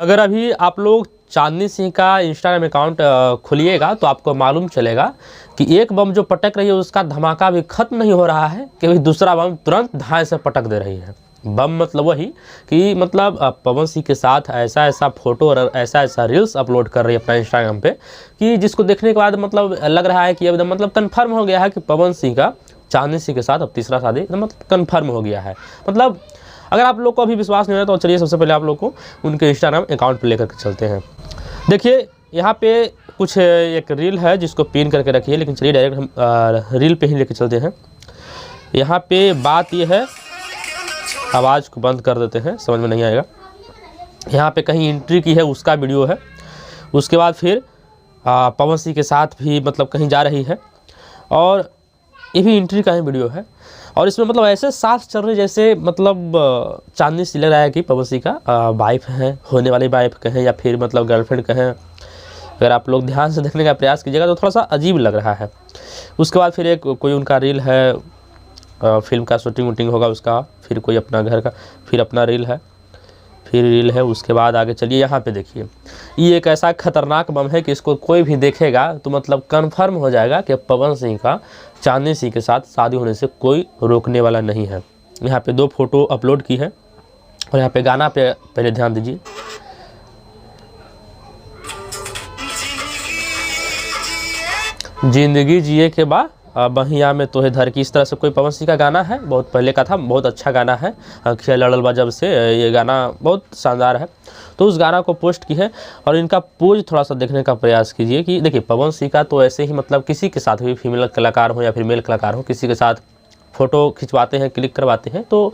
अगर अभी आप लोग चांदनी सिंह का इंस्टाग्राम अकाउंट खोलिएगा तो आपको मालूम चलेगा कि एक बम जो पटक रही है उसका धमाका भी खत्म नहीं हो रहा है कि दूसरा बम तुरंत धाए से पटक दे रही है। बम मतलब वही कि मतलब पवन सिंह के साथ ऐसा ऐसा फोटो और ऐसा ऐसा रील्स अपलोड कर रही है अपना इंस्टाग्राम पे कि जिसको देखने के बाद मतलब लग रहा है कि एकदम मतलब कन्फर्म हो गया है कि पवन सिंह का चांदनी सिंह के साथ अब तीसरा शादी मतलब कन्फर्म हो गया है। मतलब अगर आप लोग को अभी विश्वास नहीं हो तो चलिए सबसे पहले आप लोग को उनके इंस्टाग्राम अकाउंट पर लेकर के चलते हैं। देखिए यहाँ पे कुछ एक रील है जिसको पिन करके रखिए, लेकिन चलिए डायरेक्ट हम रील पे ही लेके चलते हैं। यहाँ पे बात ये है, आवाज़ को बंद कर देते हैं, समझ में नहीं आएगा। यहाँ पे कहीं एंट्री की है उसका वीडियो है, उसके बाद फिर पवन सिंह के साथ भी मतलब कहीं जा रही है और ये भी एंट्री का ही वीडियो है। और इसमें मतलब ऐसे साथ चल रहे जैसे मतलब चांदनी सिंह लग रहा है कि पवन सिंह का वाइफ है, होने वाली वाइफ कहें या फिर मतलब गर्लफ्रेंड कहें। अगर आप लोग ध्यान से देखने का प्रयास कीजिएगा तो थोड़ा सा अजीब लग रहा है। उसके बाद फिर एक कोई उनका रील है, फिल्म का शूटिंग वूटिंग होगा उसका, फिर कोई अपना घर का, फिर अपना रील है, फिर रील है। उसके बाद आगे चलिए, यहाँ पे देखिए ये एक ऐसा खतरनाक बम है कि इसको कोई भी देखेगा तो मतलब कंफर्म हो जाएगा कि पवन सिंह का चांदनी सिंह के साथ शादी होने से कोई रोकने वाला नहीं है। यहाँ पे 2 फोटो अपलोड की है और यहाँ पे गाना पे पहले ध्यान दीजिए। जिंदगी जिए के बाद बहिया में तोहे धर की, इस तरह से कोई पवन सिंह का गाना है, बहुत पहले का था, बहुत अच्छा गाना है। अखिया लड़ल बा जब से, ये गाना बहुत शानदार है। तो उस गाना को पोस्ट की है और इनका पोज थोड़ा सा देखने का प्रयास कीजिए कि देखिए पवन सिंह का तो ऐसे ही मतलब किसी के साथ भी, फीमेल कलाकार हो या फिर मेल कलाकार हो, किसी के साथ फ़ोटो खिंचवाते हैं, क्लिक करवाते हैं तो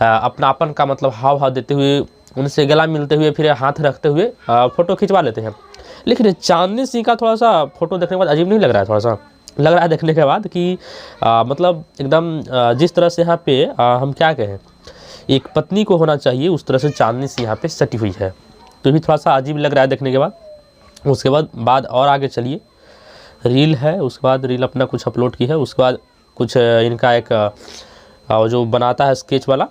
अपनापन का मतलब हाव भाव देते हुए, उनसे गला मिलते हुए, फिर हाथ रखते हुए फ़ोटो खिंचवा लेते हैं। लेकिन चांदनी सिंह का थोड़ा सा फ़ोटो देखने के बाद अजीब नहीं लग रहा है? थोड़ा सा लग रहा है देखने के बाद कि मतलब एकदम जिस तरह से यहाँ पे हम क्या कहें, एक पत्नी को होना चाहिए उस तरह से चांदनी सिंह यहाँ पे सटी हुई है। तो भी थोड़ा सा अजीब लग रहा है देखने के बाद। उसके बाद और आगे चलिए, रील है, उसके बाद रील अपना कुछ अपलोड की है। उसके बाद कुछ इनका एक जो बनाता है स्केच वाला,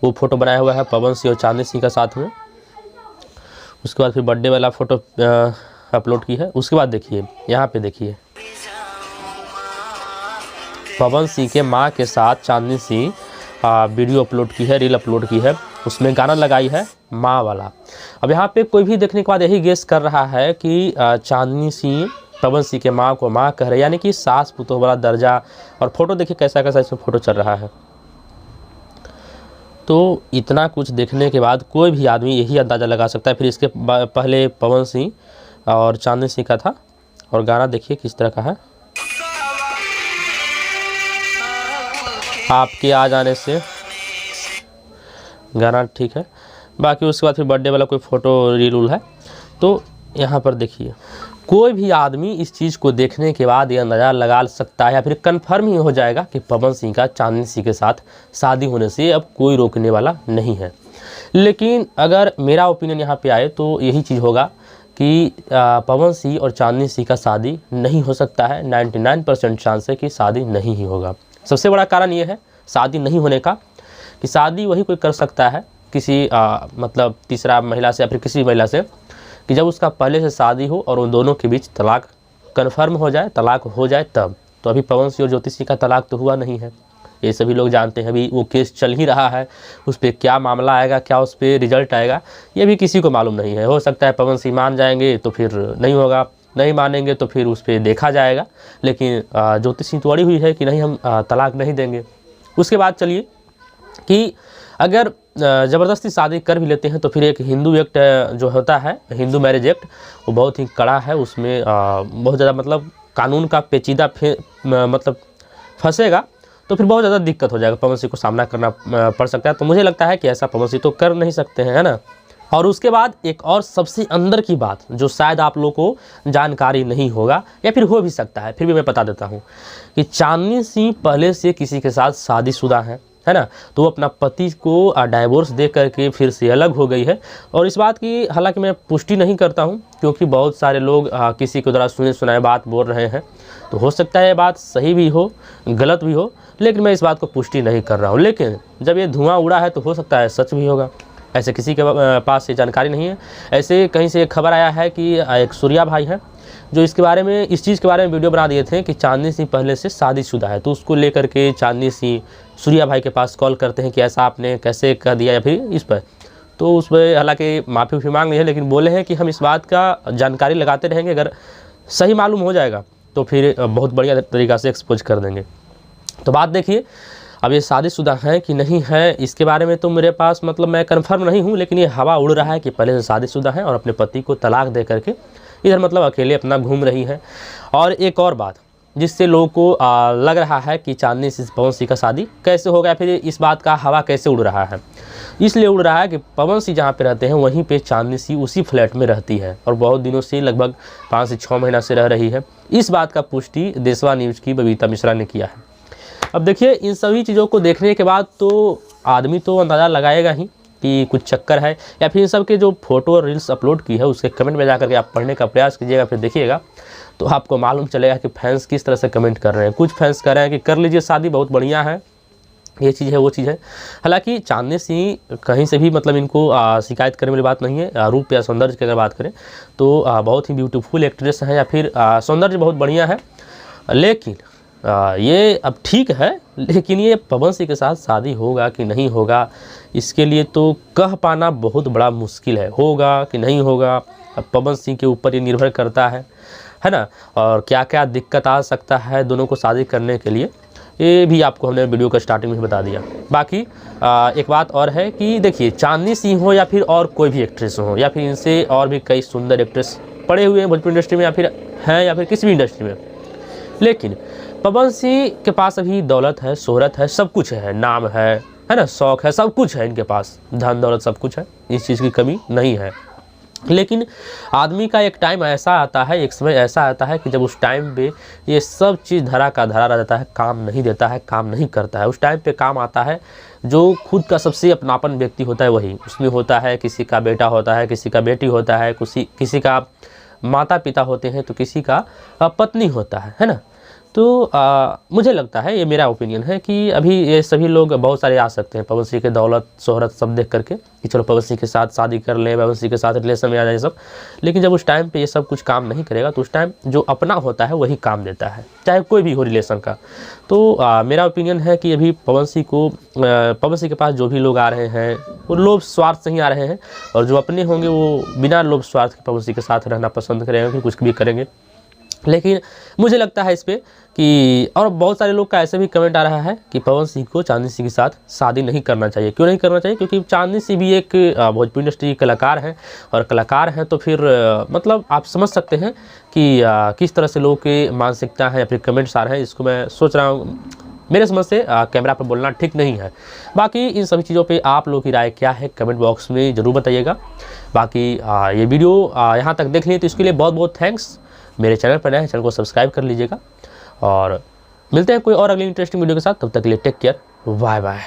वो फ़ोटो बनाया हुआ है पवन सिंह और चांदनी सिंह का साथ में। उसके बाद फिर बर्थडे वाला फ़ोटो अपलोड की है। उसके बाद देखिए यहाँ पे देखिए पवन सिंह के माँ के साथ चांदनी सिंह वीडियो अपलोड की है, रील अपलोड की है, उसमें गाना लगाई है माँ वाला। अब यहाँ पे कोई भी देखने के बाद यही गेस कर रहा है कि चांदनी सिंह पवन सिंह के माँ को माँ कह रहे, यानी कि सास पुतोह वाला दर्जा। और फोटो देखिए कैसा कैसा इसमें फ़ोटो चल रहा है। तो इतना कुछ देखने के बाद कोई भी आदमी यही अंदाज़ा लगा सकता है। फिर इसके पहले पवन सिंह और चांदनी सिंह का था और गाना देखिए किस तरह का है, आपके आ जाने से, गाना ठीक है। बाकी उसके बाद फिर बर्थडे वाला कोई फ़ोटो रील उल है। तो यहाँ पर देखिए कोई भी आदमी इस चीज़ को देखने के बाद ये अंदाज़ा लगा सकता है या फिर कंफर्म ही हो जाएगा कि पवन सिंह का चांदनी सिंह के साथ शादी होने से अब कोई रोकने वाला नहीं है। लेकिन अगर मेरा ओपिनियन यहाँ पे आए तो यही चीज़ होगा कि पवन सिंह और चांदनी सिंह का शादी नहीं हो सकता है। 99% चांस है कि शादी नहीं ही होगा। सबसे बड़ा कारण ये है शादी नहीं होने का कि शादी वही कोई कर सकता है किसी मतलब तीसरा महिला से या फिर किसी महिला से कि जब उसका पहले से शादी हो और उन दोनों के बीच तलाक कन्फर्म हो जाए, तलाक हो जाए तब। तो अभी पवन सिंह और ज्योति सिंह का तलाक तो हुआ नहीं है, ये सभी लोग जानते हैं। अभी वो केस चल ही रहा है, उस पर क्या मामला आएगा, क्या उस पर रिजल्ट आएगा, ये भी किसी को मालूम नहीं है। हो सकता है पवन सिंह मान जाएंगे तो फिर नहीं होगा, नहीं मानेंगे तो फिर उस पर देखा जाएगा। लेकिन ज्योति सिंह तो अड़ी हुई है कि नहीं हम तलाक नहीं देंगे। उसके बाद चलिए कि अगर ज़बरदस्ती शादी कर भी लेते हैं तो फिर एक हिंदू एक्ट जो होता है, हिंदू मैरिज एक्ट, वो बहुत ही कड़ा है। उसमें बहुत ज़्यादा मतलब कानून का पेचीदा मतलब फंसेगा तो फिर बहुत ज़्यादा दिक्कत हो जाएगा, पवन सिंह को सामना करना पड़ सकता है। तो मुझे लगता है कि ऐसा पवन सिंह तो कर नहीं सकते हैं, है ना। और उसके बाद एक और सबसे अंदर की बात जो शायद आप लोगों को जानकारी नहीं होगा या फिर हो भी सकता है, फिर भी मैं बता देता हूँ कि चांदनी सिंह पहले से किसी के साथ शादीशुदा है ना। तो वो अपना पति को डाइवोर्स दे करके फिर से अलग हो गई है। और इस बात की हालांकि मैं पुष्टि नहीं करता हूँ क्योंकि बहुत सारे लोग किसी के द्वारा सुने सुनाए बात बोल रहे हैं। तो हो सकता है ये बात सही भी हो, गलत भी हो, लेकिन मैं इस बात को पुष्टि नहीं कर रहा हूँ। लेकिन जब ये धुआं उड़ा है तो हो सकता है सच भी होगा, ऐसे किसी के पास ये जानकारी नहीं है। ऐसे कहीं से एक खबर आया है कि एक सूर्या भाई है जो इसके बारे में, इस चीज़ के बारे में वीडियो बना दिए थे कि चांदनी सिंह पहले से शादीशुदा है, तो उसको लेकर के चांदनी सिंह सूर्या भाई के पास कॉल करते हैं कि ऐसा आपने कैसे कर दिया, या फिर इस पर, तो उस पर हालांकि माफ़ी मांग नहीं है, लेकिन बोले हैं कि हम इस बात का जानकारी लगाते रहेंगे, अगर सही मालूम हो जाएगा तो फिर बहुत बढ़िया तरीक़ा से एक्सपोज कर देंगे। तो बात देखिए, अब ये शादीशुदा है कि नहीं है इसके बारे में तो मेरे पास मतलब मैं कंफर्म नहीं हूँ, लेकिन ये हवा उड़ रहा है कि पहले से शादीशुदा है और अपने पति को तलाक दे करके इधर मतलब अकेले अपना घूम रही है। और एक और बात जिससे लोगों को लग रहा है कि चांदनी सिंह पवन सिंह का शादी कैसे हो गया, फिर इस बात का हवा कैसे उड़ रहा है, इसलिए उड़ रहा है कि पवन सिंह जहाँ पे रहते हैं वहीं पे चांदनी सिंह उसी फ्लैट में रहती है और बहुत दिनों से, लगभग 5 से 6 महीना से रह रही है। इस बात का पुष्टि देशवा न्यूज़ की बबीता मिश्रा ने किया है। अब देखिए, इन सभी चीज़ों को देखने के बाद तो आदमी तो अंदाज़ा लगाएगा ही कि कुछ चक्कर है, या फिर इन सब के जो फोटो और रील्स अपलोड की है उसके कमेंट में जाकर के आप पढ़ने का प्रयास कीजिएगा, फिर देखिएगा तो आपको मालूम चलेगा कि फैंस किस तरह से कमेंट कर रहे हैं। कुछ फैंस कह रहे हैं कि कर लीजिए शादी, बहुत बढ़िया है, ये चीज़ है वो चीज़ है। हालांकि चांदनी सिंह कहीं से भी मतलब इनको शिकायत करने वाली बात नहीं है। रूप या सौंदर्य की अगर बात करें तो बहुत ही ब्यूटीफुल एक्ट्रेस है, या फिर सौंदर्य बहुत बढ़िया है, लेकिन ये अब ठीक है, लेकिन ये पवन सिंह के साथ शादी होगा कि नहीं होगा इसके लिए तो कह पाना बहुत बड़ा मुश्किल है। होगा कि नहीं होगा अब पवन सिंह के ऊपर ये निर्भर करता है ना, और क्या क्या दिक्कत आ सकता है दोनों को शादी करने के लिए, ये भी आपको हमने वीडियो का स्टार्टिंग में बता दिया। बाकी एक बात और है कि देखिए, चांदनी सिंह हो या फिर और कोई भी एक्ट्रेस हो, या फिर इनसे और भी कई सुंदर एक्ट्रेस पड़े हुए हैं भोजपुरी इंडस्ट्री में, या फिर हैं, या फिर किसी भी इंडस्ट्री में, लेकिन पवन सिंह के पास अभी दौलत है, शोहरत है, सब कुछ है, नाम है ना, शौक है, सब कुछ है इनके पास, धन दौलत सब कुछ है, इस चीज़ की कमी नहीं है। लेकिन आदमी का एक टाइम ऐसा आता है, एक समय ऐसा आता है कि जब उस टाइम पे ये सब चीज़ धरा का धरा रह जाता है, काम नहीं देता है, काम नहीं करता है। उस टाइम पे काम आता है जो खुद का सबसे अपनापन व्यक्ति होता है, वही उसमें होता है। किसी का बेटा होता है, किसी का बेटी होता है, किसी का माता पिता होते हैं, तो किसी का पत्नी होता है ना। तो मुझे लगता है, ये मेरा ओपिनियन है कि अभी ये सभी लोग बहुत सारे आ सकते हैं पवन सिंह के दौलत शोहरत सब देख करके कि चलो पवन सिंह के साथ शादी कर लें, पवन सिंह के साथ रिलेशन में आ जाए सब, लेकिन जब उस टाइम पे ये सब कुछ काम नहीं करेगा तो उस टाइम जो अपना होता है वही काम देता है, चाहे कोई भी हो रिलेशन का। तो मेरा ओपिनियन है कि अभी पवन सिंह के पास जो भी लोग आ रहे हैं वो लोभ स्वार्थ से ही आ रहे हैं, और जो अपने होंगे वो बिना लोभ स्वार्थ के पवन सिंह के साथ रहना पसंद करेंगे, फिर कुछ भी करेंगे। लेकिन मुझे लगता है इस पर कि, और बहुत सारे लोग का ऐसे भी कमेंट आ रहा है कि पवन सिंह को चांदनी सिंह के साथ शादी नहीं करना चाहिए। क्यों नहीं करना चाहिए? क्योंकि चांदनी सिंह भी एक भोजपुरी इंडस्ट्री की कलाकार हैं, और कलाकार हैं तो फिर मतलब आप समझ सकते हैं कि किस तरह से लोगों की मानसिकता है या फिर कमेंट्स आ रहे हैं। इसको मैं सोच रहा हूँ, मेरे समझ से कैमरा पर बोलना ठीक नहीं है। बाकी इन सभी चीज़ों पे आप लोगों की राय क्या है कमेंट बॉक्स में ज़रूर बताइएगा। बाकी ये वीडियो यहाँ तक देख लिए तो इसके लिए बहुत बहुत थैंक्स। मेरे चैनल पर नए हैं, चैनल को सब्सक्राइब कर लीजिएगा, और मिलते हैं कोई और अगली इंटरेस्टिंग वीडियो के साथ। तब तक के लिए टेक केयर, बाय बाय।